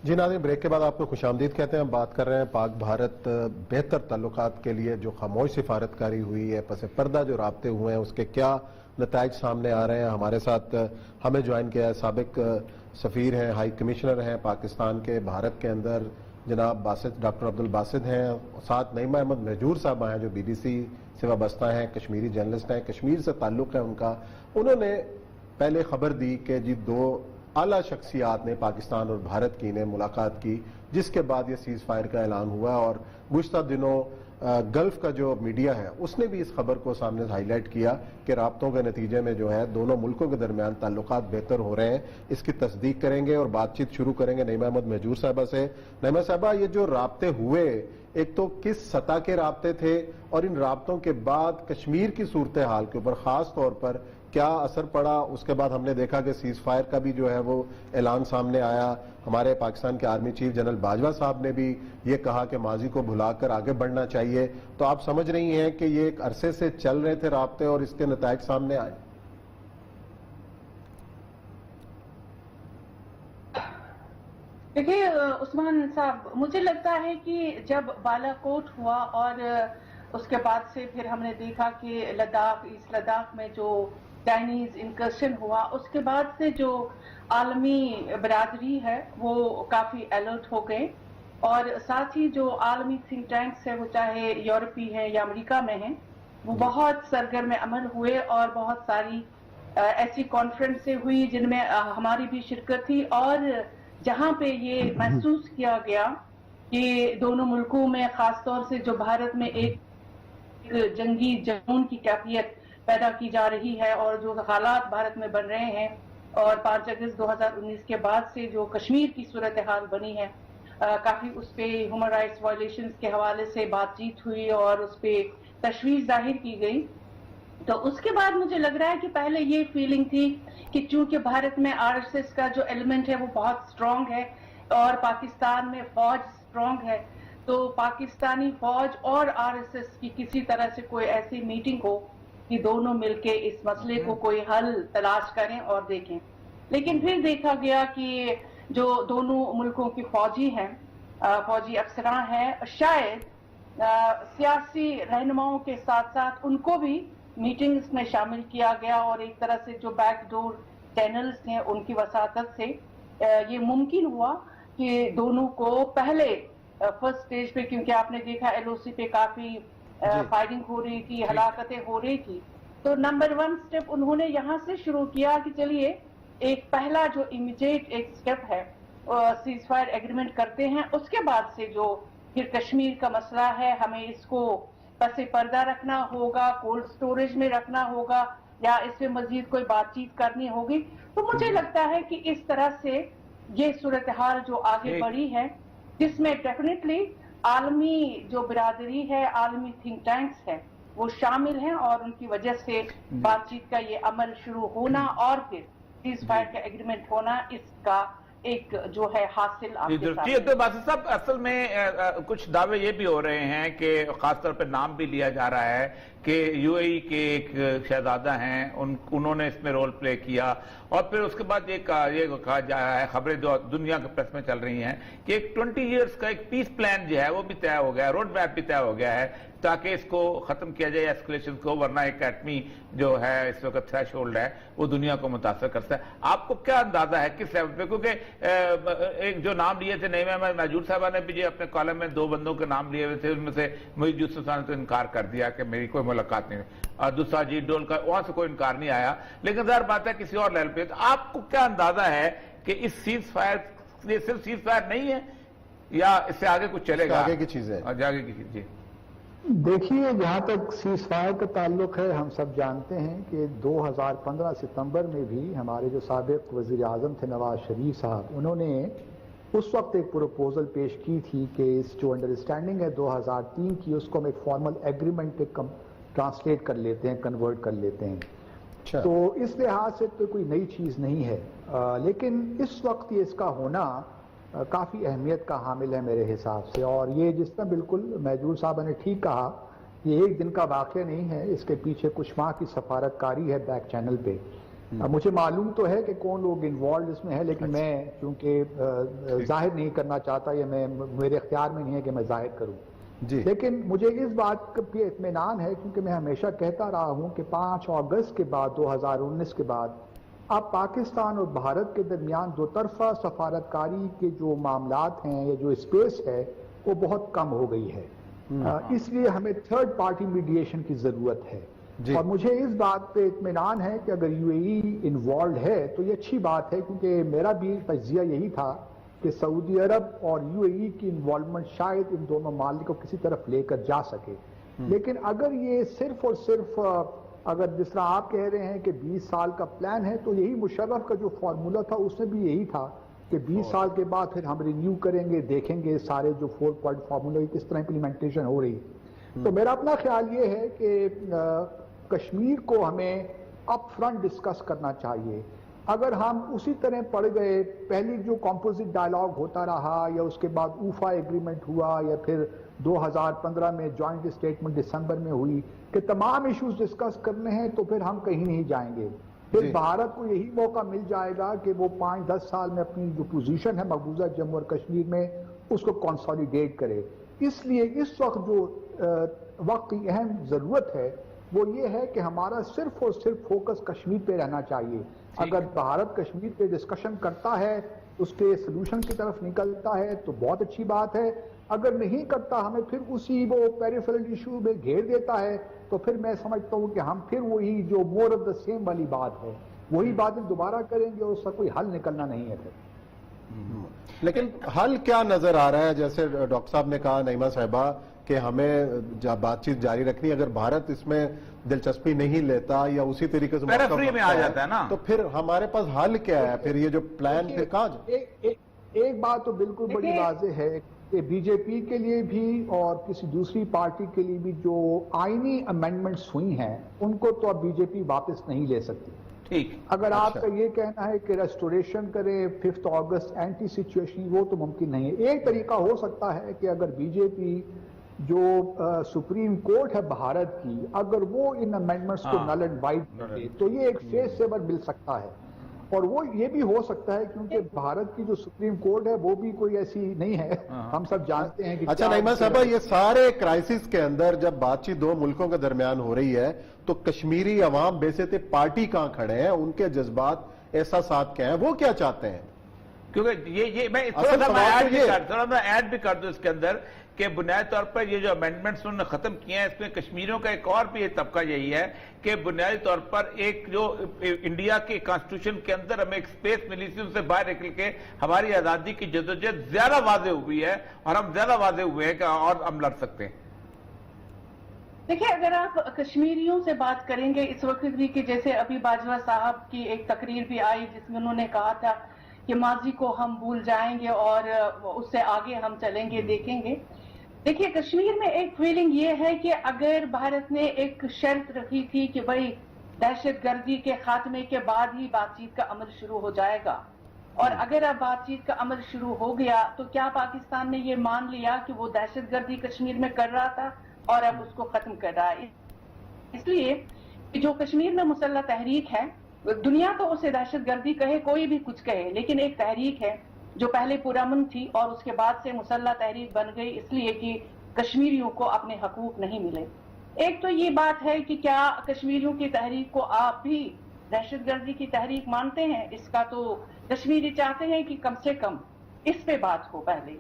जी नाज़रीन, ब्रेक के बाद आपको खुशामदीद कहते हैं। हम बात कर रहे हैं पाक भारत बेहतर ताल्लुकात के लिए जो खामोश सिफारतकारी हुई है, पस पर्दा जो राब्ते हुए हैं, उसके क्या नताइज सामने आ रहे हैं। हमारे साथ हमें ज्वाइन किया है साबिक सफ़ीर हैं, हाई कमिश्नर हैं पाकिस्तान के भारत के अंदर, जनाब बासित, डॉक्टर अब्दुल बासित हैं। साथ नईमा अहमद महजूर साहब हैं जो BBC से वाबस्ता हैं, कश्मीरी जर्नलिस्ट हैं, कश्मीर से ताल्लुक़ है उनका। उन्होंने पहले खबर दी कि जी दो आला शख्सियात ने पाकिस्तान और भारत की ने मुलाकात की, जिसके बाद ये सीज़ फायर का ऐलान हुआ। और गुज़श्ता दिनों गल्फ का जो मीडिया है उसने भी इस खबर को सामने हाईलाइट किया कि राब्तों के नतीजे में जो है दोनों मुल्कों के दरमियान ताल्लुकात बेहतर हो रहे हैं। इसकी तस्दीक करेंगे और बातचीत शुरू करेंगे नईमा अहमद महजूर साहबा से। नईमा साहबा, ये जो राब्ते हुए, एक तो किस सतह के राब्ते थे और इन राब्तों के बाद कश्मीर की सूरत हाल के ऊपर खास तौर पर क्या असर पड़ा? उसके बाद हमने देखा कि सीज फायर का भी जो है वो ऐलान सामने आया। हमारे पाकिस्तान के आर्मी चीफ जनरल बाजवा साहब ने भी ये कहा कि माजी को भुलाकर आगे बढ़ना चाहिए। तो आप समझ रही हैं कि ये एक अरसे से चल रहे थे राब्ते और इसके नताइज सामने आए। देखिए उस्मान साहब, मुझे लगता है कि जब बालाकोट हुआ और उसके बाद से फिर हमने देखा कि लद्दाख, ईस्ट लद्दाख में जो चाइनीज इंकर्शन हुआ, उसके बाद से जो आलमी बरादरी है वो काफी अलर्ट हो गए। और साथ ही जो आलमी थिंक टैंक्स है, वो चाहे यूरोपी हैं या अमेरिका में हैं, वो बहुत सरगर्म अमल हुए और बहुत सारी ऐसी कॉन्फ्रेंसें हुई जिनमें हमारी भी शिरकत थी। और जहां पे ये महसूस किया गया कि दोनों मुल्कों में, खासतौर से जो भारत में एक जंगी जुनून की कैफियत पैदा की जा रही है और जो हालात भारत में बन रहे हैं, और 5 अगस्त 2019 के बाद से जो कश्मीर की सूरत हाल बनी है, काफी उस पर ह्यूमन राइट्स वायलेशंस के हवाले से बातचीत हुई और उस पर तशवीश जाहिर की गई। तो उसके बाद मुझे लग रहा है कि पहले ये फीलिंग थी कि चूंकि भारत में RSS का जो एलिमेंट है वो बहुत स्ट्रांग है और पाकिस्तान में फौज स्ट्रांग है, तो पाकिस्तानी फौज और RSS की किसी तरह से कोई ऐसी मीटिंग हो कि दोनों मिलके इस मसले को कोई हल तलाश करें और देखें। लेकिन फिर देखा गया कि जो दोनों मुल्कों की फौजी हैं, फौजी अफसरान हैं, शायद सियासी रहनुमाओं के साथ साथ उनको भी मीटिंग्स में शामिल किया गया और एक तरह से जो बैकडोर चैनल्स हैं उनकी वसातत से ये मुमकिन हुआ कि दोनों को पहले फर्स्ट स्टेज पे, क्योंकि आपने देखा LOC पे काफी फायरिंग हो रही थी, हलाकतें हो रही थी, तो नंबर 1 स्टेप उन्होंने यहाँ से शुरू किया कि चलिए एक पहला जो इमीडिएट एक स्टेप है सीज फायर एग्रीमेंट करते हैं। उसके बाद से जो फिर कश्मीर का मसला है, हमें इसको पसे पर्दा रखना होगा, कोल्ड स्टोरेज में रखना होगा या इस पे मजीद कोई बातचीत करनी होगी। तो मुझे लगता है कि इस तरह से ये सूरत हाल जो आगे बढ़ी है, जिसमें डेफिनेटली आलमी जो बिरादरी है, आलमी थिंक टैंक्स है, वो शामिल हैं और उनकी वजह से बातचीत का ये अमल शुरू होना और फिर सीज फायर का एग्रीमेंट होना, इसका एक जो है हासिल आपके साथ। तो बासित साहब, असल में कुछ दावे ये भी हो रहे हैं कि खासतौर पर नाम भी लिया जा रहा है कि UAE के एक शहजादा हैं, उन्होंने इसमें रोल प्ले किया। और फिर उसके बाद ये कहा जा रहा है, खबरें जो दुनिया के प्रेस में चल रही हैं, कि एक 20 ईयर्स का एक पीस प्लान जो है वो भी तय हो गया है, रोड मैप भी तय हो गया है, ताकि इसको खत्म किया जाए एस्केलेशन को, वरना एक एटमी जो है इस वक्त थ्रेशोल्ड है वो दुनिया को मुतासर करता है। आपको क्या अंदाजा है किस लेवल पे? क्योंकि एक जो नाम लिए थे नईमा अहमद महजूर साहबा ने भी अपने कॉलम में 2 बंदों के नाम लिए हुए थे, उनमें से मुझे यूसुफ ने तो इनकार कर दिया कि मेरी कोई मुलाकात नहीं, और दूसरा अजीत डोल का, वहां से कोई इनकार नहीं आया। लेकिन ज़ाहिर बात है किसी और लेवल पे, तो आपको क्या अंदाजा है कि इस सीज फायर, ये सिर्फ सीज फायर नहीं है या इससे आगे कुछ चलेगा, आगे की चीज है? आगे की चीज। देखिए, जहां तक सीज फायर का ताल्लुक है, हम सब जानते हैं कि 2015 सितंबर में भी हमारे जो साबिक वजीर आजम थे नवाज शरीफ साहब, उन्होंने उस वक्त एक प्रपोजल पेश की थी कि इस जो अंडरस्टैंडिंग है 2003 की, उसको हम एक फॉर्मल एग्रीमेंट पे ट्रांसलेट कर लेते हैं, कन्वर्ट कर लेते हैं। अच्छा। तो इस लिहाज से तो कोई नई चीज़ नहीं है, लेकिन इस वक्त ये इसका होना काफ़ी अहमियत का हामिल है मेरे हिसाब से। और ये जिस तरह बिल्कुल महजूर साहब ने ठीक कहा, ये एक दिन का वाक़या नहीं है, इसके पीछे कुछ माह की सफारतकारी है बैक चैनल पे। मुझे मालूम तो है कि कौन लोग इन्वॉल्व इसमें है, लेकिन मैं चूंकि जाहिर नहीं करना चाहता, या मेरे इख्तियार में नहीं है कि मैं जाहिर करूं जी। लेकिन मुझे इस बात पे इत्मीनान है, क्योंकि मैं हमेशा कहता रहा हूं कि 5 अगस्त के बाद 2019 के बाद अब पाकिस्तान और भारत के दरमियान दो तरफा सफारतकारी के जो मामलात हैं या जो स्पेस है वो बहुत कम हो गई है। इसलिए हमें थर्ड पार्टी मीडिएशन की जरूरत है। और मुझे इस बात पे इत्मीनान है कि अगर यूएई इन्वॉल्व है तो ये अच्छी बात है, क्योंकि मेरा भी तज्जिया यही था कि सऊदी अरब और यूएई की इन्वॉल्वमेंट शायद इन दोनों मामले को किसी तरफ लेकर जा सके। लेकिन अगर ये सिर्फ और सिर्फ अगर जिस तरह आप कह रहे हैं कि 20 साल का प्लान है, तो यही मुशर्रफ का जो फार्मूला था उसमें भी यही था कि 20 साल के बाद फिर हम रिन्यू करेंगे, देखेंगे सारे जो 4 पॉइंट फार्मूला की किस तरह इंप्लीमेंटेशन हो रही है। तो मेरा अपना ख्याल ये है कि कश्मीर को हमें अप फ्रंट डिस्कस करना चाहिए। अगर हम उसी तरह पड़ गए, पहली जो कॉम्पोजिट डायलॉग होता रहा या उसके बाद ऊफा एग्रीमेंट हुआ या फिर 2015 में जॉइंट स्टेटमेंट दिसंबर में हुई कि तमाम इश्यूज डिस्कस करने हैं, तो फिर हम कहीं नहीं जाएंगे। फिर भारत को यही मौका मिल जाएगा कि वो 5-10 साल में अपनी जो पोजीशन है मकबूजा जम्मू और कश्मीर में उसको कंसोलिडेट करे। इसलिए इस वक्त जो वक्त की अहम जरूरत है वो ये है कि हमारा सिर्फ और सिर्फ फोकस कश्मीर पे रहना चाहिए। अगर भारत कश्मीर पे डिस्कशन करता है, उसके सोल्यूशन की तरफ निकलता है तो बहुत अच्छी बात है। अगर नहीं करता, हमें फिर उसी वो पेरिफेरल इशू में घेर देता है, तो फिर मैं समझता हूँ कि हम फिर वही जो मोर ऑफ द सेम वाली बात है वही बातें दोबारा करेंगे और उसका कोई हल निकलना नहीं है फिर। लेकिन हल क्या नजर आ रहा है? जैसे डॉक्टर साहब ने कहा, नईमा साहिबा, कि हमें बातचीत जारी रखनी, अगर भारत इसमें दिलचस्पी नहीं लेता या उसी तरीके से पैराफ्री में आ जाता है ना, तो फिर हमारे पास हल क्या है? फिर ये जो प्लान फिर कहाँ? एक बात तो बिल्कुल बड़ी वाज़ेह है कि बीजेपी के लिए भी और किसी दूसरी पार्टी के लिए भी जो आईनी अमेंडमेंट्स हुई हैं उनको तो अब बीजेपी वापस नहीं ले सकती। ठीक, अगर आपका ये कहना है कि रेस्टोरेशन करे 5 अगस्त एंटी सिचुएशन, वो तो मुमकिन नहीं है। एक तरीका हो सकता है कि अगर बीजेपी जो सुप्रीम कोर्ट है भारत की, अगर वो इन अमेंडमेंट्स को नल एंड वाइड करे तो ये एक फेस सेवर मिल सकता है। और वो ये भी हो सकता है क्योंकि भारत की जो सुप्रीम कोर्ट है वो भी कोई ऐसी नहीं है, हम सब जानते हैं कि। अच्छा नईमा साहबा, ये सारे क्राइसिस के अंदर जब बातचीत दो मुल्कों के दरमियान हो रही है तो कश्मीरी अवाम बेसित पार्टी कहां खड़े हैं, उनके जज्बात एहसासात क्या है, वो क्या चाहते हैं? क्योंकि ये मैं थोड़ा सा ऐड भी कर दूं इसके अंदर कि बुनियादी तौर पर ये जो अमेंडमेंट्स उन्होंने खत्म किए हैं, इसमें कश्मीरियों का एक और भी ये तबका यही है कि बुनियादी तौर पर एक जो इंडिया के कॉन्स्टिट्यूशन के अंदर हमें एक स्पेस मिली थी, उससे बाहर निकल के हमारी आजादी की जद्दोजहद ज्यादा वाज़ेह हुई है और हम ज्यादा वाज़ेह हुए हैं कि और हम लड़ सकते हैं। देखिए, अगर आप कश्मीरियों से बात करेंगे इस वक्त भी, कि जैसे अभी बाजवा साहब की एक तकरीर भी आई जिसमें उन्होंने कहा था कि माजी को हम भूल जाएंगे और उससे आगे हम चलेंगे, देखेंगे। देखिए, कश्मीर में एक फीलिंग ये है कि अगर भारत ने एक शर्त रखी थी कि भाई दहशतगर्दी के खात्मे के बाद ही बातचीत का अमल शुरू हो जाएगा, और अगर अब बातचीत का अमल शुरू हो गया तो क्या पाकिस्तान ने ये मान लिया कि वो दहशतगर्दी कश्मीर में कर रहा था और अब उसको खत्म कर रहा है? इसलिए जो कश्मीर में मुसल्लह तहरीक है, दुनिया तो उसे दहशतगर्दी कहे, कोई भी कुछ कहे, लेकिन एक तहरीक है जो पहले पुरअमन थी और उसके बाद से मुसल्लह तहरीक बन गई इसलिए कि कश्मीरियों को अपने हकूक नहीं मिले। एक तो ये बात है कि क्या कश्मीरियों की तहरीक को आप भी दहशतगर्दी की तहरीक मानते हैं? इसका तो कश्मीरी चाहते हैं कि कम से कम इस पे बात हो पहले।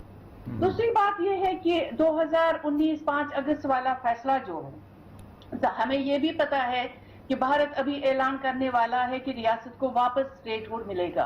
दूसरी बात यह है कि 2019 5 अगस्त वाला फैसला जो है, हमें ये भी पता है कि भारत अभी ऐलान करने वाला है कि रियासत को वापस स्टेटहुड मिलेगा,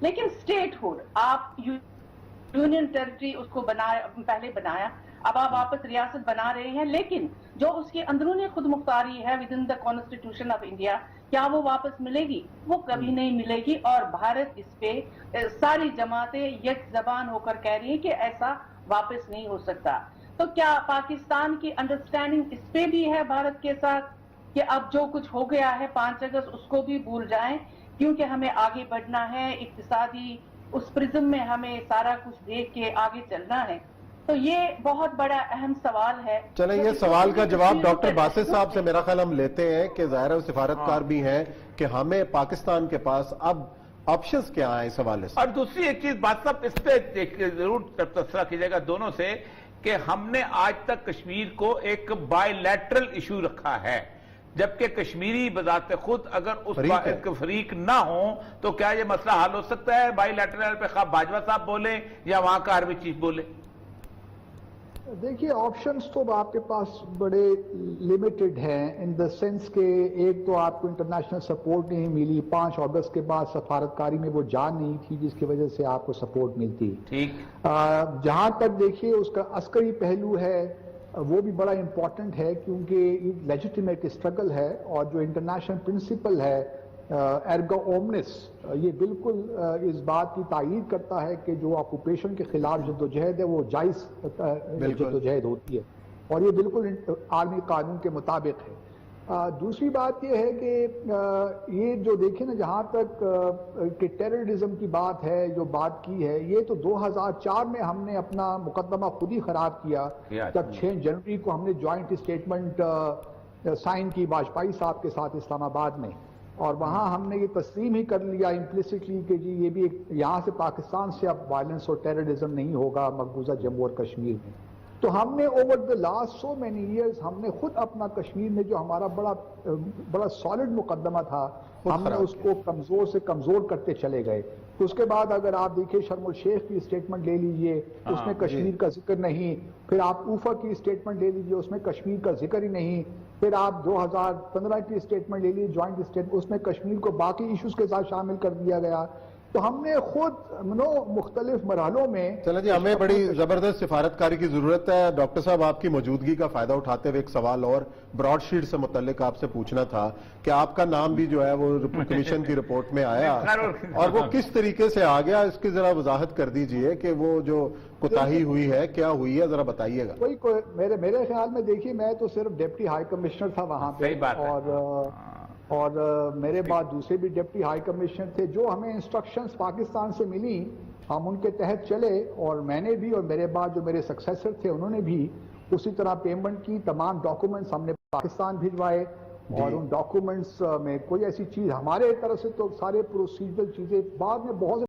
लेकिन स्टेटहुड आप यूनियन टेरिटरी उसको पहले बनाया, अब आप वापस रियासत बना रहे हैं, लेकिन जो उसकी अंदरूनी खुद मुख्तारी है with in the constitution of India, क्या वो वापस मिलेगी? वो कभी नहीं मिलेगी। और भारत इस पे सारी जमातें एक जबान होकर कह रही है कि ऐसा वापस नहीं हो सकता। तो क्या पाकिस्तान की अंडरस्टैंडिंग इस पे भी है भारत के साथ कि अब जो कुछ हो गया है 5 अगस्त उसको भी भूल जाएं, क्योंकि हमें आगे बढ़ना है, इक्तिसादी उस प्रिज्म में हमें सारा कुछ देख के आगे चलना है? تو یہ بہت بڑا اہم سوال ہے. چلیں یہ سوال کا جواب ڈاکٹر باسط صاحب سے میرا خیال ہم لیتے ہیں کہ ظاہر سفارتکار بھی ہیں کہ ہمیں پاکستان کے پاس اب آپشنز کیا ہیں اس حوالے سے. اور دوسری ایک چیز بات صاحب اس پہ ضرور تبصرہ کیجیے گا دونوں سے کہ ہم نے آج تک کشمیر کو ایک بائی لیٹرل ایشو رکھا ہے، جبکہ کشمیری بذات خود اگر اس فریق نہ ہوں تو کیا یہ مسئلہ حل ہو سکتا ہے بائی لیٹرل پہ؟ خواہ باجوہ صاحب بولیں یا وہاں کا آرمی چیف بولے. دیکھیے آپشنز تو آپ کے پاس بڑے لیمیٹڈ ہیں ان دا سینس کہ ایک تو آپ کو انٹرنیشنل سپورٹ نہیں ملی، 5 اگست کے بعد سفارتکاری میں وہ جان نہیں تھی جس کی وجہ سے آپ کو سپورٹ ملتی. ٹھیک جہاں تک دیکھیے اس کا عسکری پہلو ہے وہ بھی بڑا امپورٹنٹ ہے کیونکہ ایک لیجیٹیمیٹ اسٹرگل ہے، اور جو انٹرنیشنل پرنسپل ہے ایرگو اومنس یہ بالکل اس بات کی تائید کرتا ہے کہ جو آکوپیشن کے خلاف جدوجہد ہے وہ جائز جدوجہد ہوتی ہے، اور یہ بالکل عالمی قانون کے مطابق ہے. دوسری بات یہ ہے کہ یہ جو دیکھیں نا جہاں تک کہ ٹیررزم کی بات ہے جو بات کی ہے، یہ تو 2004 میں ہم نے اپنا مقدمہ خود ہی خراب کیا جب 6 جنوری کو ہم نے جوائنٹ اسٹیٹمنٹ سائن کی واجپئی صاحب کے ساتھ اسلام آباد میں، اور وہاں ہم نے یہ تسلیم ہی کر لیا امپلیسٹلی کہ جی یہ بھی یہاں سے پاکستان سے اب وائلنس اور ٹیررزم نہیں ہوگا مقبوضہ جموں اور کشمیر میں. تو ہم نے over the last so many years ہم نے خود اپنا کشمیر میں جو ہمارا بڑا سالڈ مقدمہ تھا ہم نے اس کو کمزور سے کمزور کرتے چلے گئے. تو اس کے بعد اگر آپ دیکھیں شرم الشیخ کی اسٹیٹمنٹ لے لیجئے اس میں کشمیر کا ذکر نہیں، پھر آپ اوفا کی اسٹیٹمنٹ لے لیجئے اس میں کشمیر کا ذکر ہی نہیں، پھر آپ 2015 کی اسٹیٹمنٹ لے لیجئے جوائنٹ اسٹیٹمنٹ اس میں کشمیر کو باقی ایشوز کے ساتھ شامل کر دیا گیا. تو ہم نے خود مختلف مرحلوں میں چلیں جی ہمیں بڑی زبردست سفارتکاری کی ضرورت ہے. ڈاکٹر صاحب آپ کی موجودگی کا فائدہ اٹھاتے ہوئے ایک سوال اور براڈ شیٹ سے متعلق آپ سے پوچھنا تھا کہ آپ کا نام بھی جو ہے وہ کمیشن کی رپورٹ میں آیا اور وہ کس طریقے سے آ گیا، اس کی ذرا وضاحت کر دیجئے کہ وہ جو کوتاہی ہوئی ہے کیا ہوئی ہے، ذرا بتائیے گا. میرے خیال میں دیکھیے میں تو صرف ڈپٹی ہائی کمشنر تھا وہاں پہ، اور میرے بعد دوسرے بھی ڈپٹی ہائی کمشنر تھے. جو ہمیں انسٹرکشنز پاکستان سے ملی ہم ان کے تحت چلے، اور میں نے بھی اور میرے بعد جو میرے سکسیسر تھے انہوں نے بھی اسی طرح پیمنٹ کی. تمام ڈاکومنٹس ہم نے پاکستان بھجوائے، اور ان ڈاکومنٹس میں کوئی ایسی چیز ہمارے طرف سے تو سارے پروسیجرل چیزیں بعد میں بہت